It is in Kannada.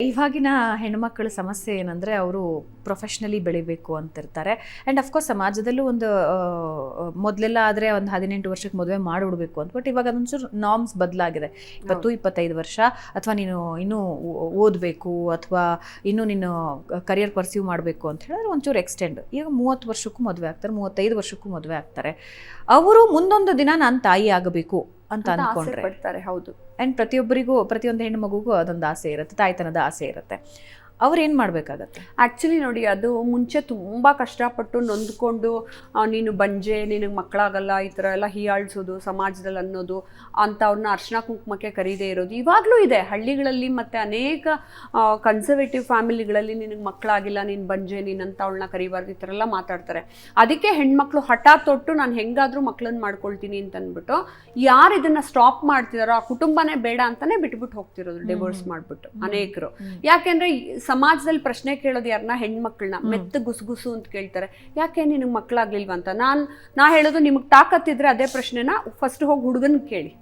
ಇವಾಗಿನ ಹೆಣ್ಮಕ್ಳ ಸಮಸ್ಯೆ ಏನಂದರೆ ಅವರು ಪ್ರೊಫೆಷ್ನಲಿ ಬೆಳಿಬೇಕು ಅಂತಿರ್ತಾರೆ. ಆ್ಯಂಡ್ ಅಫ್ಕೋರ್ಸ್ ಸಮಾಜದಲ್ಲೂ ಒಂದು ಮೊದಲೆಲ್ಲ ಆದರೆ ಒಂದು 18 ವರ್ಷಕ್ಕೆ ಮದುವೆ ಮಾಡಿಬಿಡ್ಬೇಕು ಅಂತ. ಬಟ್ ಇವಾಗ ಅದೊಂಚೂರು ನಾರ್ಮ್ಸ್ ಬದಲಾಗಿದೆ. 20-25 ವರ್ಷ ಅಥವಾ ನೀನು ಇನ್ನೂ ಓದಬೇಕು ಅಥವಾ ಇನ್ನೂ ನೀನು ಕರಿಯರ್ ಪರ್ಸ್ಯೂ ಮಾಡಬೇಕು ಅಂತ ಹೇಳಿದ್ರೆ ಒಂಚೂರು ಎಕ್ಸ್ಟೆಂಡ್. ಈಗ 30 ವರ್ಷಕ್ಕೂ ಮದುವೆ ಆಗ್ತಾರೆ, 35 ವರ್ಷಕ್ಕೂ ಮದುವೆ ಆಗ್ತಾರೆ. ಅವರು ಮುಂದೊಂದು ದಿನ ನಾನು ತಾಯಿ ಆಗಬೇಕು ಅಂತ ಅಂದ್ಕೊಂಡ್ರೆ. ಹೌದು. ಆ್ಯಂಡ್ ಪ್ರತಿಯೊಂದು ಹೆಣ್ಣು ಮಗುಗೂ ಅದೊಂದು ಆಸೆ ಇರುತ್ತೆ, ತಾಯ್ತನದ ಆಸೆ ಇರುತ್ತೆ. ಅವ್ರು ಏನು ಮಾಡಬೇಕಾಗತ್ತೆ? ಆ್ಯಕ್ಚುಲಿ ನೋಡಿ, ಅದು ಮುಂಚೆ ತುಂಬ ಕಷ್ಟಪಟ್ಟು ನೊಂದ್ಕೊಂಡು ನೀನು ಬಂಜೆ, ನಿನಗೆ ಮಕ್ಕಳಾಗಲ್ಲ, ಈ ಥರ ಎಲ್ಲ ಹೀಯಾಳಿಸೋದು ಸಮಾಜದಲ್ಲಿ ಅನ್ನೋದು, ಅಂಥವ್ರನ್ನ ಅರ್ಶಿನ ಕುಂಕುಮಕ್ಕೆ ಕರೀದೇ ಇರೋದು ಇವಾಗಲೂ ಇದೆ ಹಳ್ಳಿಗಳಲ್ಲಿ. ಮತ್ತು ಅನೇಕ ಕನ್ಸರ್ವೇಟಿವ್ ಫ್ಯಾಮಿಲಿಗಳಲ್ಲಿ ನಿನಗೆ ಮಕ್ಕಳಾಗಿಲ್ಲ, ನೀನು ಬಂಜೆ, ನೀನಂಥವಳನ್ನ ಕರಿಬಾರ್ದು, ಈ ಥರ ಎಲ್ಲ ಮಾತಾಡ್ತಾರೆ. ಅದಕ್ಕೆ ಹೆಣ್ಮಕ್ಳು ಹಠ ತೊಟ್ಟು ನಾನು ಹೆಂಗಾದರೂ ಮಕ್ಕಳನ್ನ ಮಾಡ್ಕೊಳ್ತೀನಿ ಅಂತ ಅಂದ್ಬಿಟ್ಟು ಯಾರು ಇದನ್ನು ಸ್ಟಾಪ್ ಮಾಡ್ತಿದಾರೋ ಆ ಕುಟುಂಬನೇ ಬೇಡ ಅಂತಲೇ ಬಿಟ್ಬಿಟ್ಟು ಹೋಗ್ತಿರೋದು, ಡಿವೋರ್ಸ್ ಮಾಡಿಬಿಟ್ಟು ಅನೇಕರು. ಯಾಕೆಂದರೆ ಸಮಾಜದಲ್ಲಿ ಪ್ರಶ್ನೆ ಕೇಳೋದು ಯಾರನ್ನ, ಹೆಣ್ಮಕ್ಳನ್ನ ಮೆತ್ತ ಗುಸುಗುಸು ಅಂತ ಕೇಳ್ತಾರೆ. ಯಾಕೆ ನಿನಗೆ ಮಕ್ಕಳಾಗ್ಲಿಲ್ವ ಅಂತ. ನಾ ಹೇಳೋದು, ನಿಮಗೆ ತಾಕತ್ತಿದ್ರೆ ಅದೇ ಪ್ರಶ್ನೆನ ಫಸ್ಟ್ ಹೋಗಿ ಹುಡುಗನ್ ಕೇಳಿ.